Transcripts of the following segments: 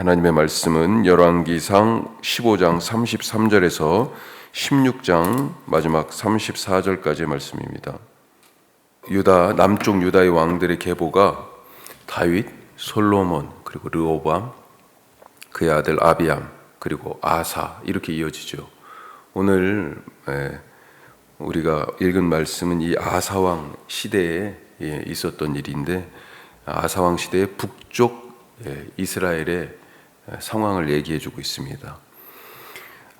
하나님의 말씀은 열왕기상 15장 33절에서 16장 마지막 34절까지의 말씀입니다. 남쪽 유다의 왕들의 계보가 다윗, 솔로몬, 그리고 르호보암, 그의 아들 아비암, 그리고 아사 이렇게 이어지죠. 오늘 우리가 읽은 말씀은 이 아사왕 시대에 있었던 일인데, 아사왕 시대의 북쪽 이스라엘의 상황을 얘기해주고 있습니다.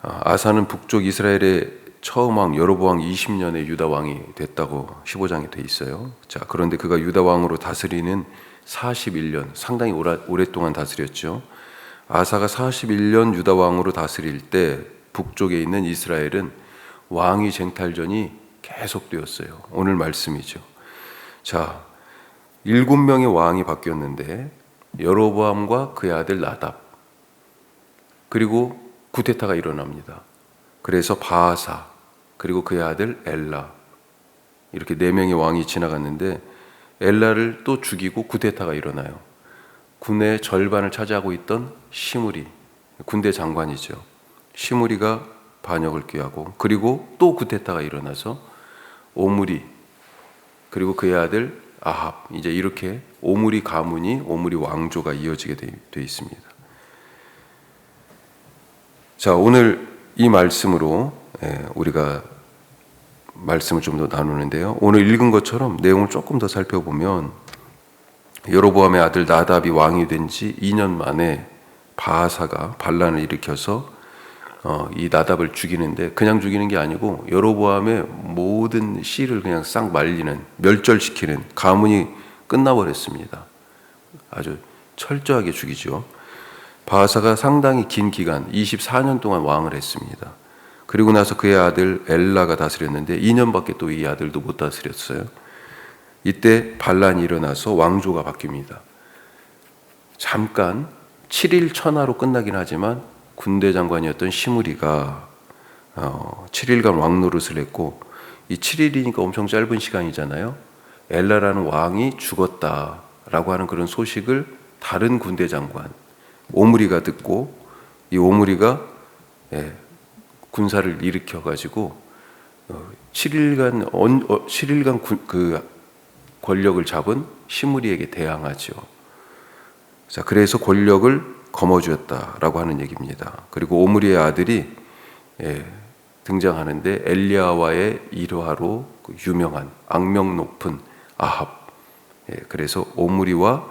아사는 북쪽 이스라엘의 처음 왕 여로보암 20년에 유다 왕이 됐다고 15장에 돼 있어요. 자, 그런데 그가 유다 왕으로 다스리는 41년, 상당히 오랫동안 다스렸죠. 아사가 41년 유다 왕으로 다스릴 때 북쪽에 있는 이스라엘은 왕위 쟁탈전이 계속되었어요. 오늘 말씀이죠. 자, 7명의 왕이 바뀌었는데 여로보암과 그의 아들 나답, 그리고 구테타가 일어납니다. 그래서 바아사, 그리고 그의 아들 엘라, 이렇게 4명의 왕이 지나갔는데 엘라를 또 죽이고 구테타가 일어나요. 군의 절반을 차지하고 있던 시므리, 군대 장관이죠. 시므리가 반역을 꾀하고, 그리고 또 구테타가 일어나서 오므리, 그리고 그의 아들 아합, 이제 이렇게 오므리 가문이, 오므리 왕조가 이어지게 되어 있습니다. 자, 오늘 이 말씀으로 우리가 말씀을 좀 더 나누는데요. 오늘 읽은 것처럼 내용을 조금 더 살펴보면 여로보암의 아들 나답이 왕이 된 지 2년 만에 바아사가 반란을 일으켜서 이 나답을 죽이는데, 그냥 죽이는 게 아니고 여로보암의 모든 씨를 그냥 싹 말리는, 멸절시키는, 가문이 끝나버렸습니다. 아주 철저하게 죽이죠. 바아사가 상당히 긴 기간 24년 동안 왕을 했습니다. 그리고 나서 그의 아들 엘라가 다스렸는데 2년밖에 또 이 아들도 못 다스렸어요. 이때 반란이 일어나서 왕조가 바뀝니다. 잠깐 7일 천하로 끝나긴 하지만 군대 장관이었던 시므리가 7일간 왕 노릇을 했고, 이 7일이니까 엄청 짧은 시간이잖아요. 엘라라는 왕이 죽었다라고 하는 그런 소식을 다른 군대 장관 오므리가 듣고, 이 오므리가 군사를 일으켜가지고 7일간 그 권력을 잡은 시므리에게 대항하죠. 자, 그래서 권력을 거머쥐었다라고 하는 얘기입니다. 그리고 오므리의 아들이 등장하는데 엘리야와의 일화로 유명한 악명 높은 아합. 그래서 오므리와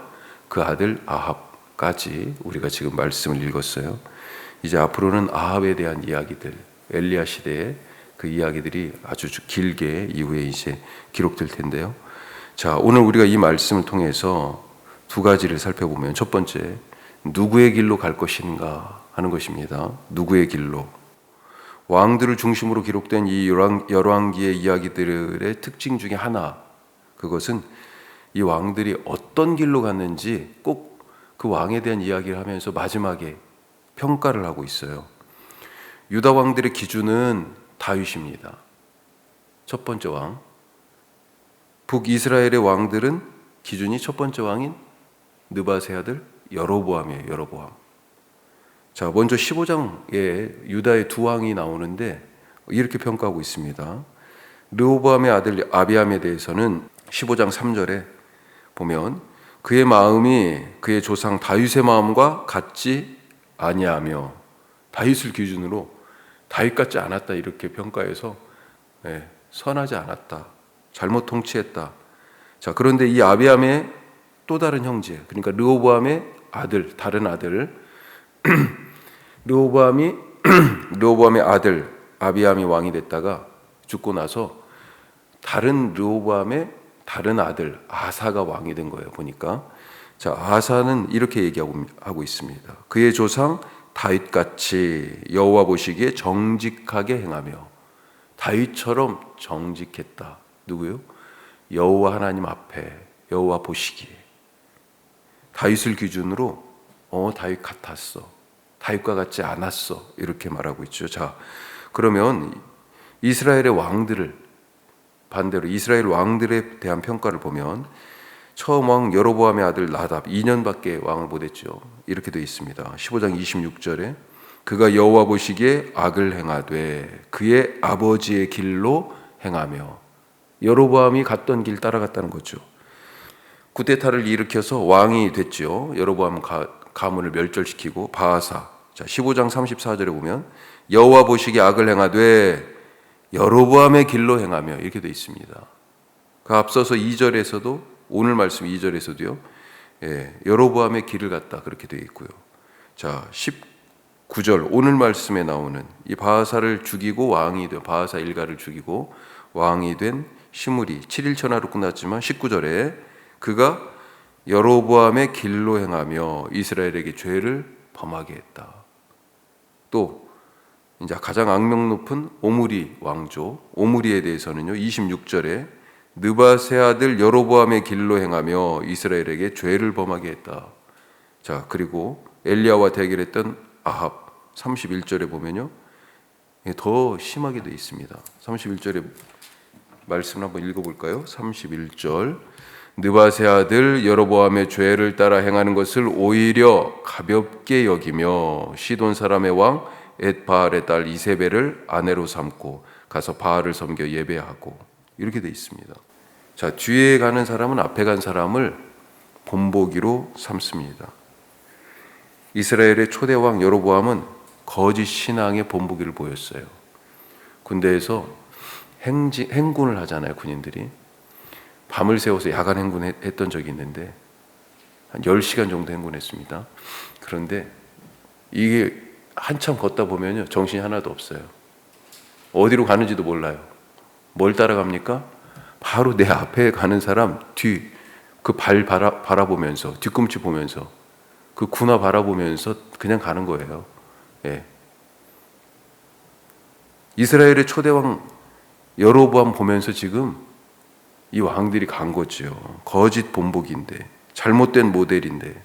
그 아들 아합까지 우리가 지금 말씀을 읽었어요. 이제 앞으로는 아합에 대한 이야기들, 엘리야 시대의 그 이야기들이 아주 길게 이후에 이제 기록될 텐데요. 자, 오늘 우리가 이 말씀을 통해서 두 가지를 살펴보면, 첫 번째, 누구의 길로 갈 것인가 하는 것입니다. 누구의 길로. 왕들을 중심으로 기록된 이 열왕기의 이야기들의 특징 중에 하나, 그것은 이 왕들이 어떤 길로 갔는지 꼭 그 왕에 대한 이야기를 하면서 마지막에 평가를 하고 있어요. 유다 왕들의 기준은 다윗입니다. 첫 번째 왕. 북이스라엘의 왕들은 기준이 첫 번째 왕인 느밧의 아들 여로보암이에요. 여로보암. 자, 먼저 15장에 유다의 두 왕이 나오는데 이렇게 평가하고 있습니다. 르호보암의 아들 아비암에 대해서는 15장 3절에 보면 그의 마음이 그의 조상 다윗의 마음과 같지 아니하며, 다윗을 기준으로 다윗 같지 않았다 이렇게 평가해서 선하지 않았다, 잘못 통치했다. 자, 그런데 이 아비암의 또 다른 형제, 그러니까 르호보암의 아들, 다른 아들 르호보암의 아들 아비암이 왕이 됐다가 죽고 나서 다른 르호보암의 다른 아들 아사가 왕이 된 거예요. 보니까, 자, 아사는 이렇게 얘기하고 있습니다. 그의 조상 다윗같이 여호와 보시기에 정직하게 행하며, 다윗처럼 정직했다. 누구요? 여호와 하나님 앞에, 여호와 보시기에. 다윗을 기준으로 다윗 같았어, 다윗과 같지 않았어, 이렇게 말하고 있죠. 자, 그러면 이스라엘의 왕들을 반대로 이스라엘 왕들에 대한 평가를 보면 처음 왕 여로보암의 아들 나답 2년밖에 왕을 못했죠. 이렇게 되어 있습니다. 15장 26절에 그가 여호와 보시기에 악을 행하되 그의 아버지의 길로 행하며, 여로보암이 갔던 길 따라갔다는 거죠. 구데타를 일으켜서 왕이 됐죠. 여로보암 가문을 멸절시키고 바하사. 자, 15장 34절에 보면 여호와 보시기에 악을 행하되 여로보암의 길로 행하며, 이렇게 되어 있습니다. 그 앞서서 2절에서도, 오늘 말씀 2절에서도요, 여로보암의 길을 갔다 그렇게 되어 있고요. 자, 19절 오늘 말씀에 나오는 이 바하사를 죽이고 왕이 된, 바하사 일가를 죽이고 왕이 된 시므리 7일 천하로 끝났지만 19절에 그가 여로보암의 길로 행하며 이스라엘에게 죄를 범하게 했다. 또 이제 가장 악명 높은 오므리 왕조, 오므리에 대해서는요, 26절에 느밧의 아들 여로보암의 길로 행하며 이스라엘에게 죄를 범하게 했다. 자, 그리고 엘리야와 대결했던 아합 31절에 보면요, 더 심하게 되어 있습니다. 31절에 말씀을 한번 읽어볼까요? 31절 느밧의 아들 여로보암의 죄를 따라 행하는 것을 오히려 가볍게 여기며 시돈 사람의 왕 엣바알의 딸 이세벨을 아내로 삼고 가서 바알을 섬겨 예배하고, 이렇게 되어 있습니다. 자, 뒤에 가는 사람은 앞에 간 사람을 본보기로 삼습니다. 이스라엘의 초대 왕 여로보암은 거짓 신앙의 본보기를 보였어요. 군대에서 행군을 하잖아요. 군인들이 밤을 새워서 야간 행군했던 적이 있는데 한 10시간 정도 행군했습니다. 그런데 이게 한참 걷다 보면요, 정신이 하나도 없어요. 어디로 가는지도 몰라요. 뭘 따라갑니까? 바로 내 앞에 가는 사람 뒤, 그 발 바라보면서, 뒤꿈치 보면서, 그 군화 바라보면서 그냥 가는 거예요. 예. 이스라엘의 초대왕 여로보암 보면서 지금 이 왕들이 간 거죠. 거짓 본보기인데, 잘못된 모델인데.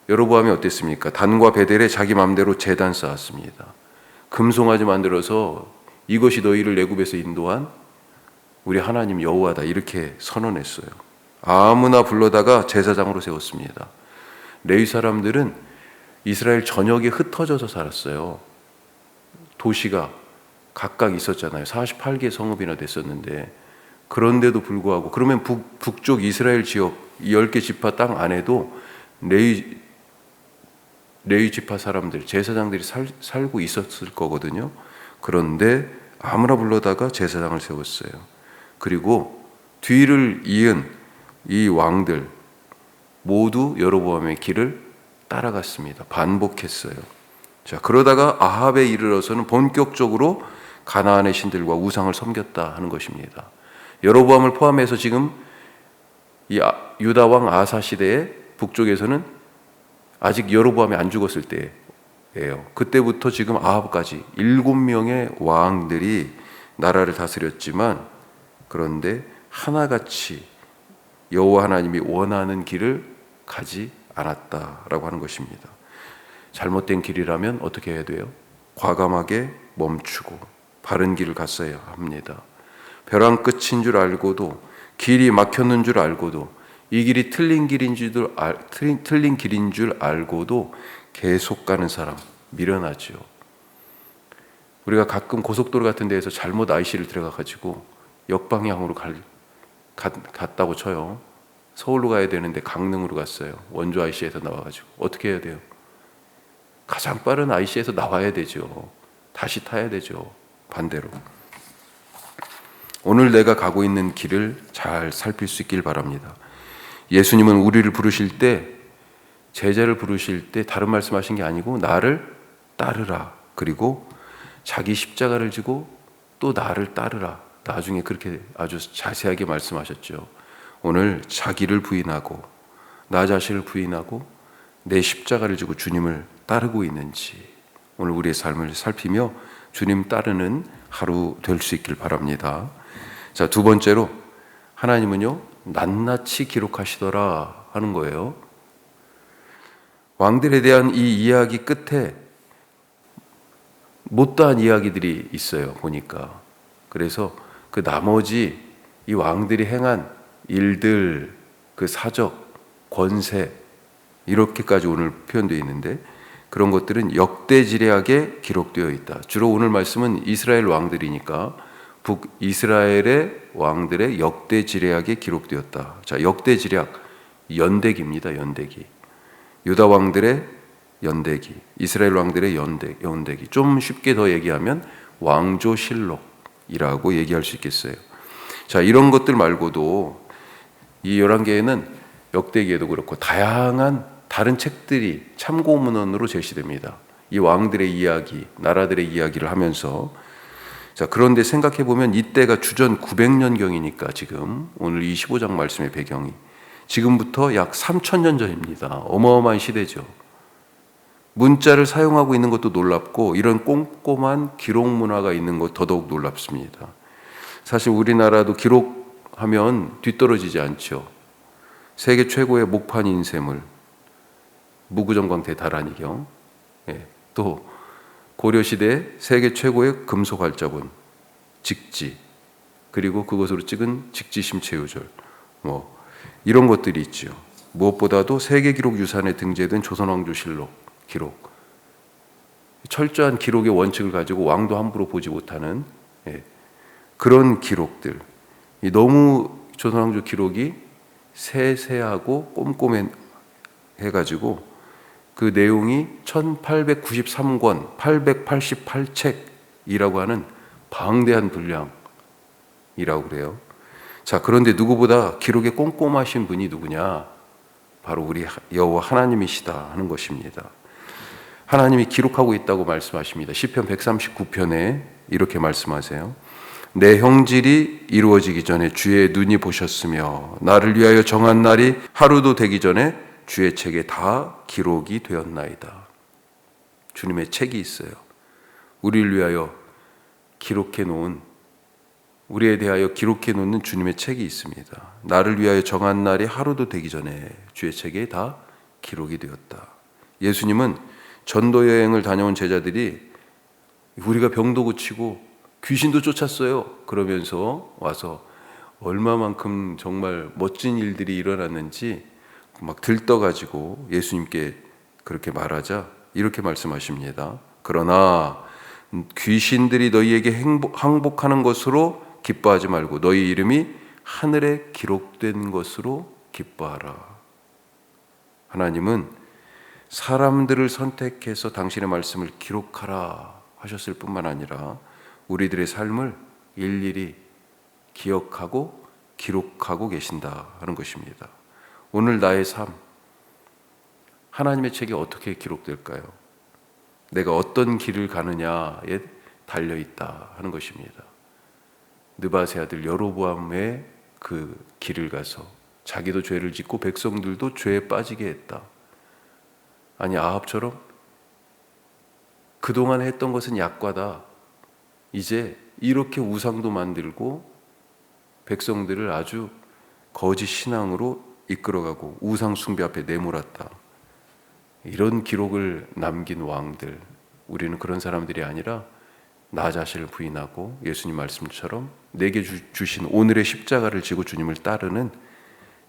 여로보암이 어땠습니까? 단과 베델에 자기 마음대로 제단 쌓았습니다. 금송아지 만들어서 이것이 너희를 애굽에서 인도한 우리 하나님 여호와다, 이렇게 선언했어요. 아무나 불러다가 제사장으로 세웠습니다. 레위 사람들은 이스라엘 전역에 흩어져서 살았어요. 도시가 각각 있었잖아요. 48개 성읍이나 됐었는데, 그런데도 불구하고, 그러면 북쪽 이스라엘 지역 10개 지파 땅 안에도 레위 지파 사람들, 제사장들이 살고 있었을 거거든요. 그런데 아무나 불러다가 제사장을 세웠어요. 그리고 뒤를 이은 이 왕들 모두 여로보암의 길을 따라갔습니다. 반복했어요. 자, 그러다가 아합에 이르러서는 본격적으로 가나안의 신들과 우상을 섬겼다 하는 것입니다. 여로보암을 포함해서 지금 이 유다 왕 아사 시대에 북쪽에서는 아직 여로보암이 안 죽었을 때예요. 그때부터 지금 아합까지 7명의 왕들이 나라를 다스렸지만, 그런데 하나같이 여호와 하나님이 원하는 길을 가지 않았다라고 하는 것입니다. 잘못된 길이라면 어떻게 해야 돼요? 과감하게 멈추고 바른 길을 갔어야 합니다. 벼랑 끝인 줄 알고도, 길이 막혔는 줄 알고도, 이 길이 틀린 길인 줄 알고도 계속 가는 사람 미련하죠. 우리가 가끔 고속도로 같은 데에서 잘못 IC를 들어가가지고 역방향으로 갔다고 쳐요. 서울로 가야 되는데 강릉으로 갔어요. 원주 IC에서 나와가지고 어떻게 해야 돼요? 가장 빠른 IC에서 나와야 되죠. 다시 타야 되죠. 반대로. 오늘 내가 가고 있는 길을 잘 살필 수 있길 바랍니다. 예수님은 우리를 부르실 때, 제자를 부르실 때 다른 말씀하신 게 아니고 나를 따르라, 그리고 자기 십자가를 지고 또 나를 따르라, 나중에 그렇게 아주 자세하게 말씀하셨죠. 오늘 자기를 부인하고 나 자신을 부인하고 내 십자가를 지고 주님을 따르고 있는지, 오늘 우리의 삶을 살피며 주님 따르는 하루 될 수 있길 바랍니다. 자, 두 번째로, 하나님은요 낱낱이 기록하시더라 하는 거예요. 왕들에 대한 이 이야기 끝에 못다한 이야기들이 있어요, 보니까. 그래서 그 나머지 이 왕들이 행한 일들, 그 사적, 권세 이렇게까지 오늘 표현되어 있는데 그런 것들은 역대지략에 기록되어 있다. 주로 오늘 말씀은 이스라엘 왕들이니까 북이스라엘의 왕들의 역대지략에 기록되었다. 자, 역대지략 연대기입니다. 연대기. 유다 왕들의 연대기, 이스라엘 왕들의 연대기. 좀 쉽게 더 얘기하면 왕조실록이라고 얘기할 수 있겠어요. 자, 이런 것들 말고도 이 11개에는 역대기에도 그렇고 다양한 다른 책들이 참고문헌으로 제시됩니다. 이 왕들의 이야기, 나라들의 이야기를 하면서 자, 그런데 생각해 보면 이때가 주전 900년경이니까 지금 오늘 이 15장 말씀의 배경이 지금부터 약 3000년 전입니다. 어마어마한 시대죠. 문자를 사용하고 있는 것도 놀랍고 이런 꼼꼼한 기록 문화가 있는 것 더더욱 놀랍습니다. 사실 우리나라도 기록하면 뒤떨어지지 않죠. 세계 최고의 목판 인쇄물 무구정광 대다란이경, 또 고려시대 세계 최고의 금속 활자본 직지, 그리고 그것으로 찍은 직지심체유절, 이런 것들이 있죠. 무엇보다도 세계 기록 유산에 등재된 조선왕조실록 기록, 철저한 기록의 원칙을 가지고 왕도 함부로 보지 못하는 그런 기록들. 너무 조선왕조 기록이 세세하고 꼼꼼해가지고 그 내용이 1893권 888책이라고 하는 방대한 분량이라고 그래요. 자, 그런데 누구보다 기록에 꼼꼼하신 분이 누구냐? 바로 우리 여호와 하나님이시다 하는 것입니다. 하나님이 기록하고 있다고 말씀하십니다. 시편 139편에 이렇게 말씀하세요. 내 형질이 이루어지기 전에 주의 눈이 보셨으며 나를 위하여 정한 날이 하루도 되기 전에 주의 책에 다 기록이 되었나이다. 주님의 책이 있어요. 우리를 위하여 기록해 놓은, 우리에 대하여 기록해 놓는 주님의 책이 있습니다. 나를 위하여 정한 날이 하루도 되기 전에 주의 책에 다 기록이 되었다. 예수님은 전도 여행을 다녀온 제자들이 우리가 병도 고치고 귀신도 쫓았어요. 그러면서 와서 얼마만큼 정말 멋진 일들이 일어났는지 막 들떠가지고 예수님께 그렇게 말하자 이렇게 말씀하십니다. 그러나 귀신들이 너희에게 항복하는 것으로 기뻐하지 말고 너희 이름이 하늘에 기록된 것으로 기뻐하라. 하나님은 사람들을 선택해서 당신의 말씀을 기록하라 하셨을 뿐만 아니라 우리들의 삶을 일일이 기억하고 기록하고 계신다 하는 것입니다. 오늘 나의 삶, 하나님의 책에 어떻게 기록될까요? 내가 어떤 길을 가느냐에 달려있다 하는 것입니다. 느바세 아들 여로보암의 그 길을 가서 자기도 죄를 짓고 백성들도 죄에 빠지게 했다. 아니, 아합처럼 그동안 했던 것은 약과다. 이제 이렇게 우상도 만들고 백성들을 아주 거짓 신앙으로 이끌어가고 우상 숭배 앞에 내몰았다. 이런 기록을 남긴 왕들, 우리는 그런 사람들이 아니라 나 자신을 부인하고 예수님 말씀처럼 내게 주신 오늘의 십자가를 지고 주님을 따르는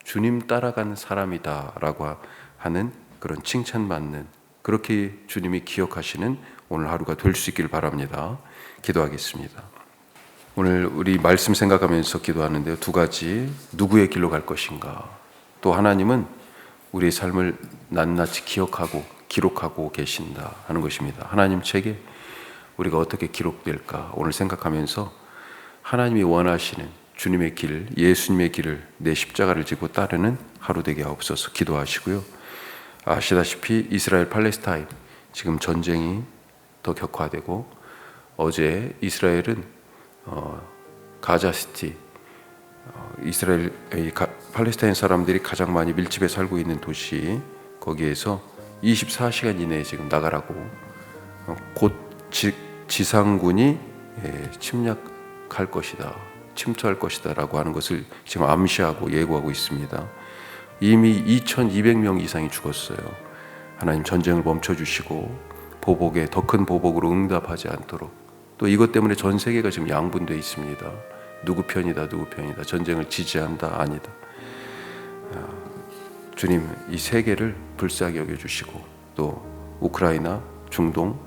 주님 따라가는 사람이다라고 하는 그런 칭찬받는, 그렇게 주님이 기억하시는 오늘 하루가 될 수 있기를 바랍니다. 기도하겠습니다. 오늘 우리 말씀 생각하면서 기도하는데요, 두 가지. 누구의 길로 갈 것인가? 또 하나님은 우리의 삶을 낱낱이 기억하고 기록하고 계신다 하는 것입니다. 하나님 책에 우리가 어떻게 기록될까 오늘 생각하면서 하나님이 원하시는 주님의 길, 예수님의 길을, 내 십자가를 지고 따르는 하루 되게 하옵소서. 기도하시고요. 아시다시피 이스라엘 팔레스타인 지금 전쟁이 더 격화되고, 어제 이스라엘은 가자시티, 이스라엘 팔레스타인 사람들이 가장 많이 밀집해 살고 있는 도시, 거기에서 24시간 이내에 지금 나가라고 곧 지상군이 침략할 것이다, 침투할 것이다 라고 하는 것을 지금 암시하고 예고하고 있습니다. 이미 2200명 이상이 죽었어요. 하나님 전쟁을 멈춰주시고 보복에 더 큰 보복으로 응답하지 않도록, 또 이것 때문에 전 세계가 지금 양분되어 있습니다. 누구 편이다, 누구 편이다, 전쟁을 지지한다, 아니다. 주님 이 세계를 불쌍히 여겨주시고 또 우크라이나, 중동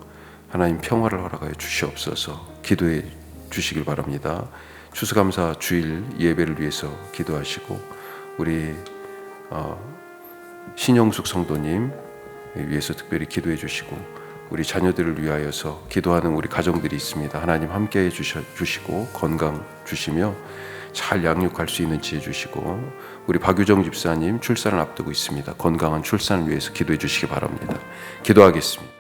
하나님 평화를 허락하여 주시옵소서. 기도해 주시길 바랍니다. 추수감사 주일 예배를 위해서 기도하시고 우리 신영숙 성도님 위해서 특별히 기도해 주시고 우리 자녀들을 위하여서 기도하는 우리 가정들이 있습니다. 하나님 함께해 주시고 건강 주시며 잘 양육할 수 있는 지혜 주시고 우리 박유정 집사님 출산을 앞두고 있습니다. 건강한 출산을 위해서 기도해 주시기 바랍니다. 기도하겠습니다.